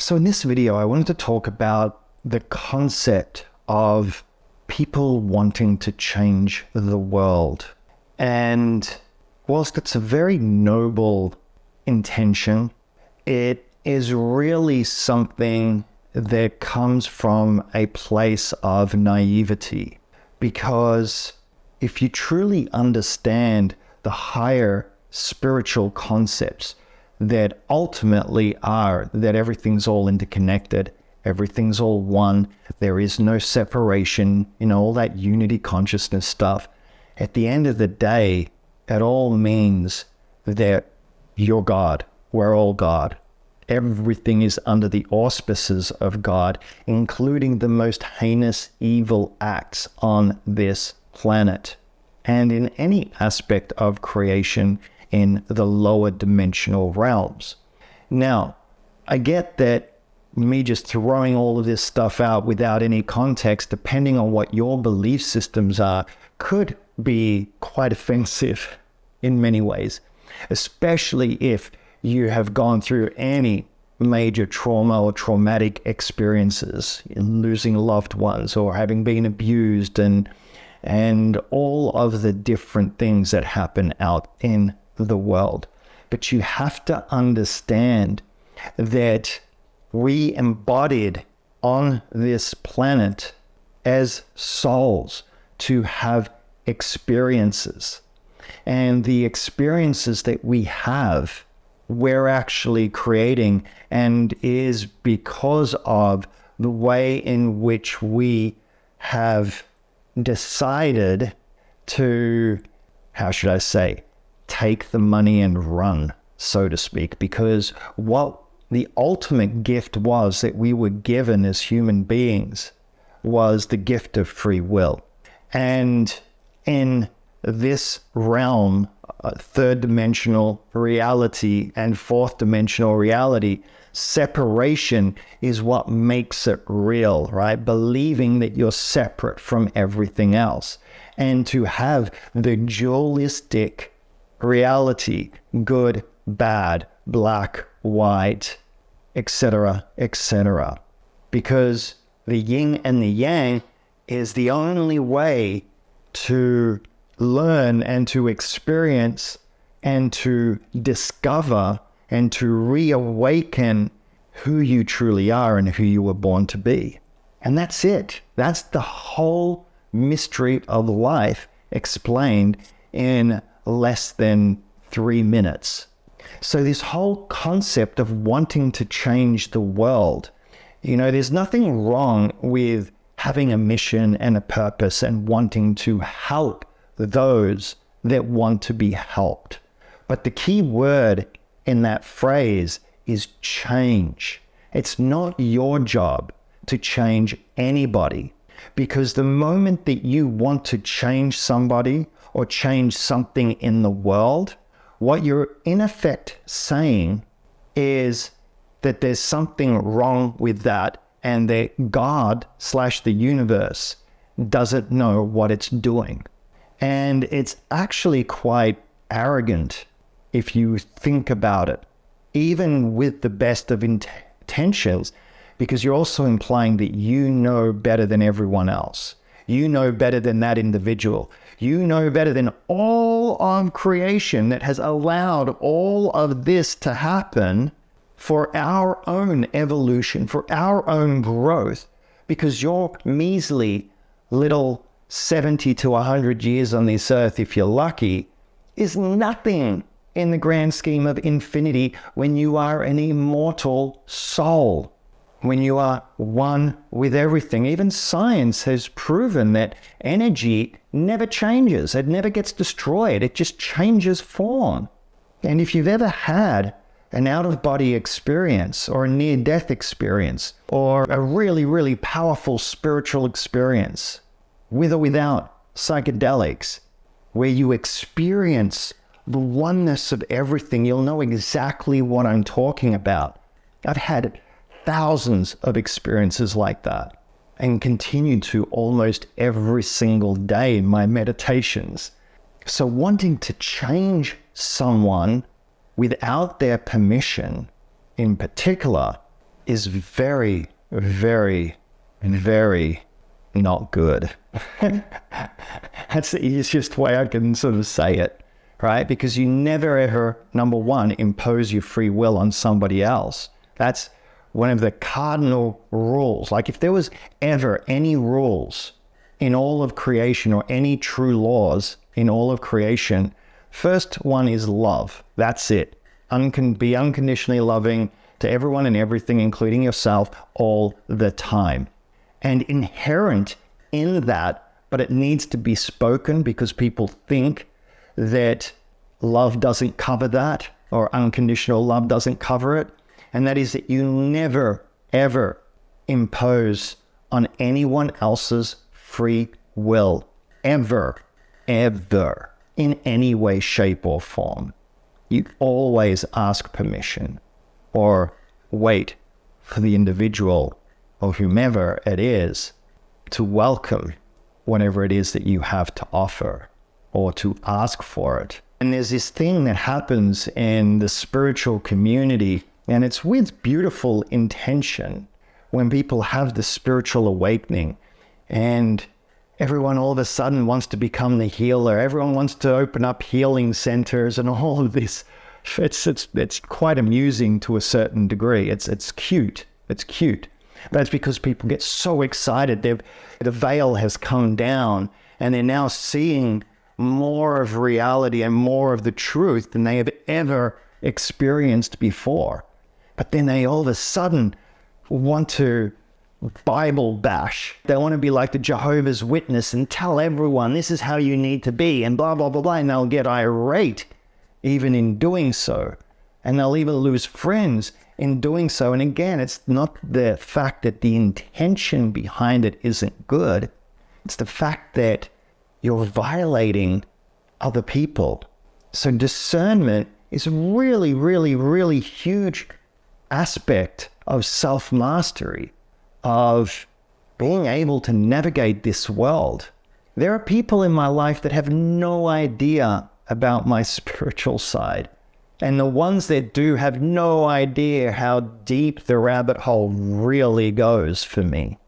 So in this video, I wanted to talk about the concept of people wanting to change the world. And whilst it's a very noble intention, it is really something that comes from a place of naivety. Because if you truly understand the higher spiritual concepts that ultimately are that everything's all interconnected, everything's all one, there is no separation, all that unity consciousness stuff. At the end of the day, it all means that you're God. We're all God. Everything is under the auspices of God, including the most heinous evil acts on this planet and in any aspect of creation in the lower dimensional realms. Now, I get that me just throwing all of this stuff out without any context, depending on what your belief systems are, could be quite offensive in many ways, especially if you have gone through any major trauma or traumatic experiences, losing loved ones or having been abused and all of the different things that happen out in the world. But you have to understand that we embodied on this planet as souls to have experiences. And the experiences that we have, we're actually creating, and is because of the way in which we have decided to, how should I say, take the money and run, so to speak, because what the ultimate gift was that we were given as human beings was the gift of free will. And in this realm, third dimensional reality and fourth dimensional reality, separation is what makes it real, right? Believing that you're separate from everything else. And to have the dualistic reality, good, bad, black, white, etc., etc. Because the yin and the yang is the only way to learn and to experience and to discover and to reawaken who you truly are and who you were born to be. And that's it. That's the whole mystery of life explained in less than 3 minutes. So this whole concept of wanting to change the world, there's nothing wrong with having a mission and a purpose and wanting to help those that want to be helped. But the key word in that phrase is change. It's not your job to change anybody, because the moment that you want to change somebody or change something in the world, what you're in effect saying is that there's something wrong with that and that God/the universe doesn't know what it's doing. And it's actually quite arrogant if you think about it, even with the best of intentions, because you're also implying that you know better than everyone else. You know better than that individual. You know better than all of creation that has allowed all of this to happen for our own evolution, for our own growth, because your measly little 70 to 100 years on this earth, if you're lucky, is nothing in the grand scheme of infinity when you are an immortal soul, when you are one with everything. Even science has proven that energy never changes. It never gets destroyed. It just changes form. And if you've ever had an out-of-body experience or a near-death experience or a really, really powerful spiritual experience, with or without psychedelics, where you experience the oneness of everything, you'll know exactly what I'm talking about. I've had thousands of experiences like that and continue to almost every single day in my meditations. So wanting to change someone without their permission in particular is very, very, very not good. That's the easiest way I can sort of say it, right? Because you never ever, number one, impose your free will on somebody else. That's one of the cardinal rules. Like if there was ever any rules in all of creation or any true laws in all of creation, first one is love. That's it. Be unconditionally loving to everyone and everything, including yourself, all the time. And inherent in that, but it needs to be spoken because people think that love doesn't cover that, or unconditional love doesn't cover it. And that is that you never, ever impose on anyone else's free will, ever, ever, in any way, shape, or form. You always ask permission or wait for the individual or whomever it is to welcome whatever it is that you have to offer or to ask for it. And there's this thing that happens in the spiritual community, and it's with beautiful intention, when people have the spiritual awakening and everyone all of a sudden wants to become the healer. Everyone wants to open up healing centers and all of this. It's quite amusing to a certain degree. It's cute. It's cute. But it's because people get so excited. The veil has come down and they're now seeing more of reality and more of the truth than they have ever experienced before. But then they all of a sudden want to Bible bash. They want to be like the Jehovah's Witness and tell everyone this is how you need to be and blah, blah, blah, blah. And they'll get irate even in doing so. And they'll even lose friends in doing so. And again, it's not the fact that the intention behind it isn't good. It's the fact that you're violating other people. So discernment is a really, really, really huge aspect of self-mastery, of being able to navigate this world. There are people in my life that have no idea about my spiritual side. And the ones that do have no idea how deep the rabbit hole really goes for me.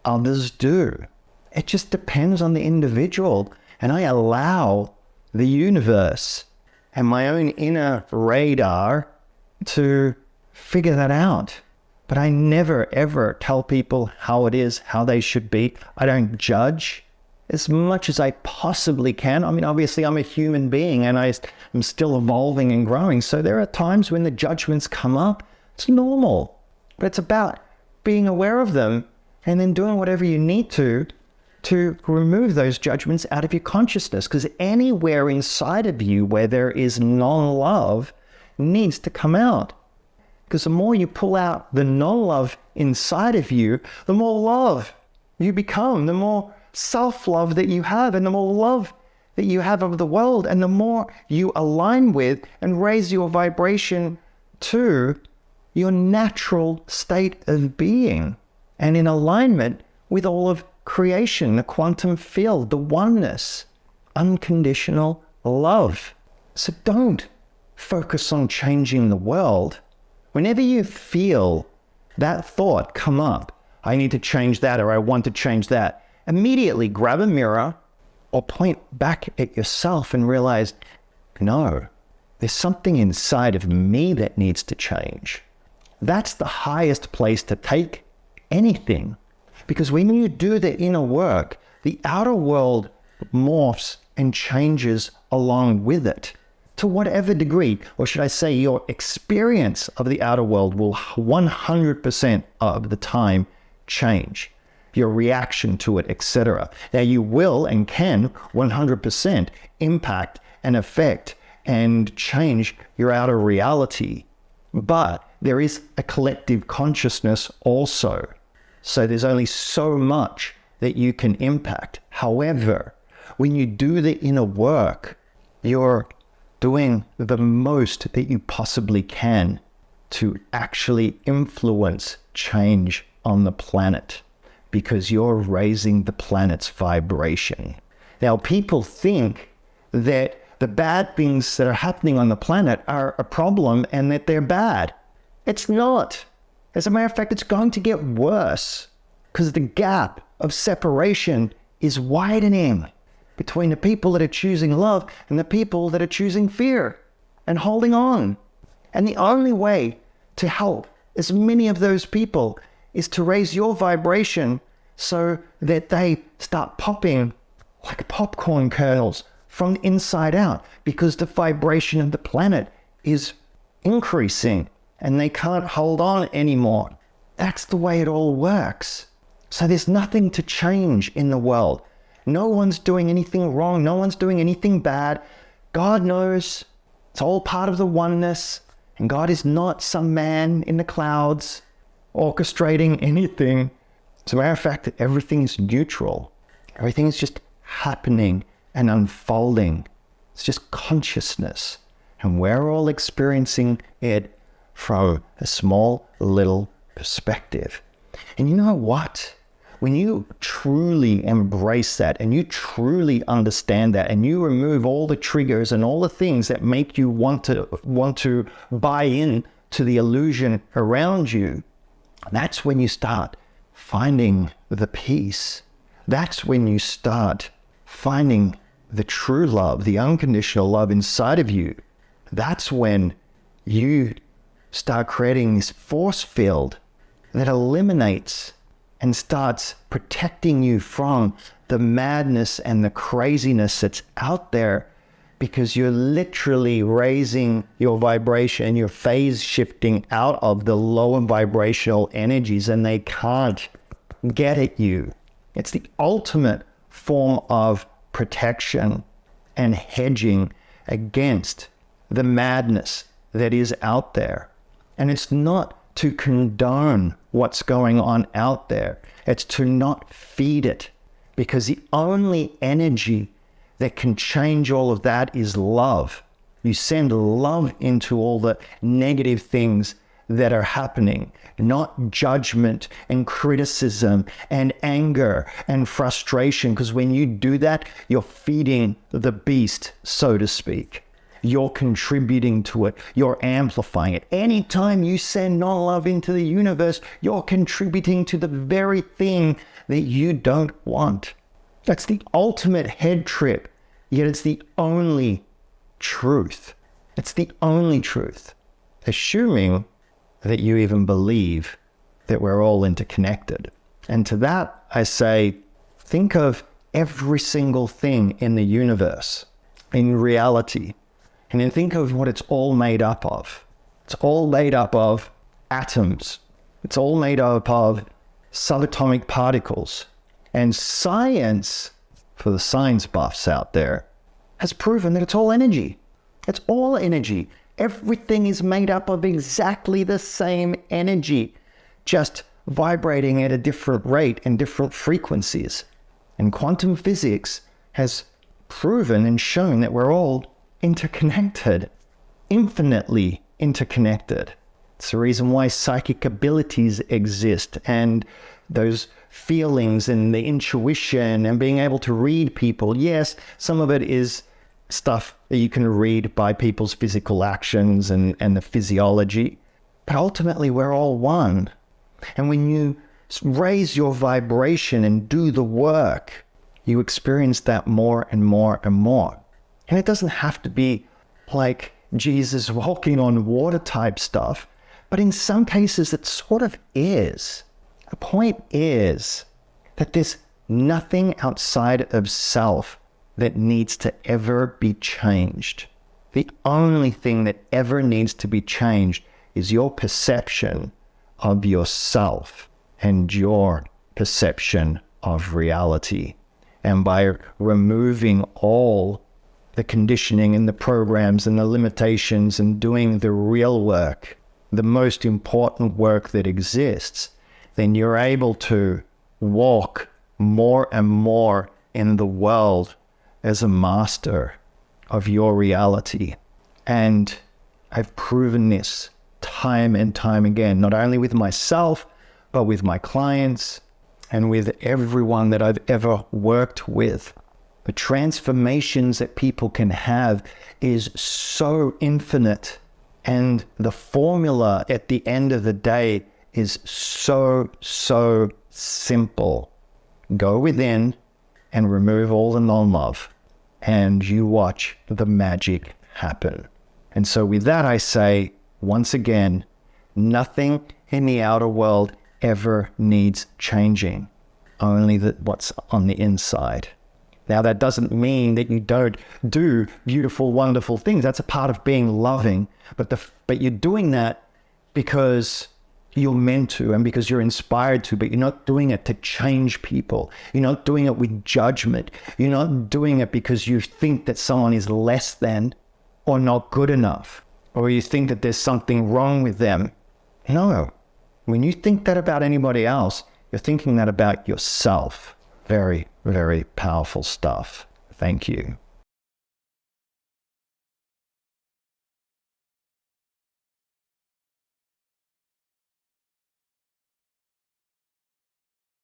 Others do. It just depends on the individual. And I allow the universe and my own inner radar to figure that out. But I never, ever tell people how it is, how they should be. I don't judge as much as I possibly can. I mean, obviously, I'm a human being and I'm still evolving and growing. So there are times when the judgments come up. It's normal. But it's about being aware of them and then doing whatever you need to remove those judgments out of your consciousness. Because anywhere inside of you where there is non-love needs to come out. Because the more you pull out the non-love inside of you, the more love you become, the more self-love that you have, and the more love that you have of the world, and the more you align with and raise your vibration to your natural state of being, and in alignment with all of creation, the quantum field, the oneness, unconditional love. So don't focus on changing the world. Whenever you feel that thought come up, I need to change that, or I want to change that, immediately grab a mirror or point back at yourself and realize, no, there's something inside of me that needs to change. That's the highest place to take anything. Because when you do the inner work, the outer world morphs and changes along with it. To whatever degree, or should I say your experience of the outer world will 100% of the time change. Your reaction to it, etc. Now you will and can 100% impact and affect and change your outer reality. But there is a collective consciousness also. So there's only so much that you can impact. However, when you do the inner work, you're doing the most that you possibly can to actually influence change on the planet, because you're raising the planet's vibration. Now, people think that the bad things that are happening on the planet are a problem and that they're bad. It's not. As a matter of fact, it's going to get worse because the gap of separation is widening between the people that are choosing love and the people that are choosing fear and holding on. And the only way to help as many of those people is to raise your vibration so that they start popping like popcorn kernels from the inside out, because the vibration of the planet is increasing and they can't hold on anymore. That's the way it all works. So there's nothing to change in the world. No one's doing anything wrong. No one's doing anything bad. God knows it's all part of the oneness. And God is not some man in the clouds orchestrating anything. As a matter of fact, everything is neutral. Everything is just happening and unfolding. It's just consciousness. And we're all experiencing it from a small little perspective. And you know what? When you truly embrace that and you truly understand that and you remove all the triggers and all the things that make you want to buy in to the illusion around you, that's when you start finding the peace. That's when you start finding the true love, the unconditional love inside of you. That's when you start creating this force field that eliminates and starts protecting you from the madness and the craziness that's out there, because you're literally raising your vibration and you're phase shifting out of the lower vibrational energies and they can't get at you. It's the ultimate form of protection and hedging against the madness that is out there. And it's not to condone what's going on out there. It's to not feed it, because the only energy that can change all of that is love. You send love into all the negative things that are happening, not judgment and criticism and anger and frustration, because when you do that, you're feeding the beast, so to speak. You're contributing to it. You're amplifying it. Anytime you send non-love into the universe, you're contributing to the very thing that you don't want. That's the ultimate head trip, yet it's the only truth. It's the only truth. Assuming that you even believe that we're all interconnected. And to that, I say, think of every single thing in the universe, in reality, and then think of what it's all made up of. It's all made up of atoms. It's all made up of subatomic particles. And science, for the science buffs out there, has proven that it's all energy. It's all energy. Everything is made up of exactly the same energy, just vibrating at a different rate and different frequencies. And quantum physics has proven and shown that we're all interconnected, infinitely interconnected. It's the reason why psychic abilities exist, and those feelings and the intuition and being able to read people. Yes, some of it is stuff that you can read by people's physical actions and the physiology, but ultimately we're all one. And when you raise your vibration and do the work, you experience that more and more and more. And it doesn't have to be like Jesus walking on water type stuff, but in some cases it sort of is. The point is that there's nothing outside of self that needs to ever be changed. The only thing that ever needs to be changed is your perception of yourself and your perception of reality. And by removing all the conditioning and the programs and the limitations and doing the real work, the most important work that exists, then you're able to walk more and more in the world as a master of your reality. And I've proven this time and time again, not only with myself, but with my clients and with everyone that I've ever worked with. The transformations that people can have is so infinite. And the formula at the end of the day is so, so simple. Go within and remove all the non-love, and you watch the magic happen. And so with that, I say, once again, nothing in the outer world ever needs changing, only what's on the inside. Now, that doesn't mean that you don't do beautiful, wonderful things. That's a part of being loving, but you're doing that because you're meant to and because you're inspired to, but you're not doing it to change people. You're not doing it with judgment. You're not doing it because you think that someone is less than or not good enough, or you think that there's something wrong with them. No. When you think that about anybody else, you're thinking that about yourself. Very, very powerful stuff. Thank you.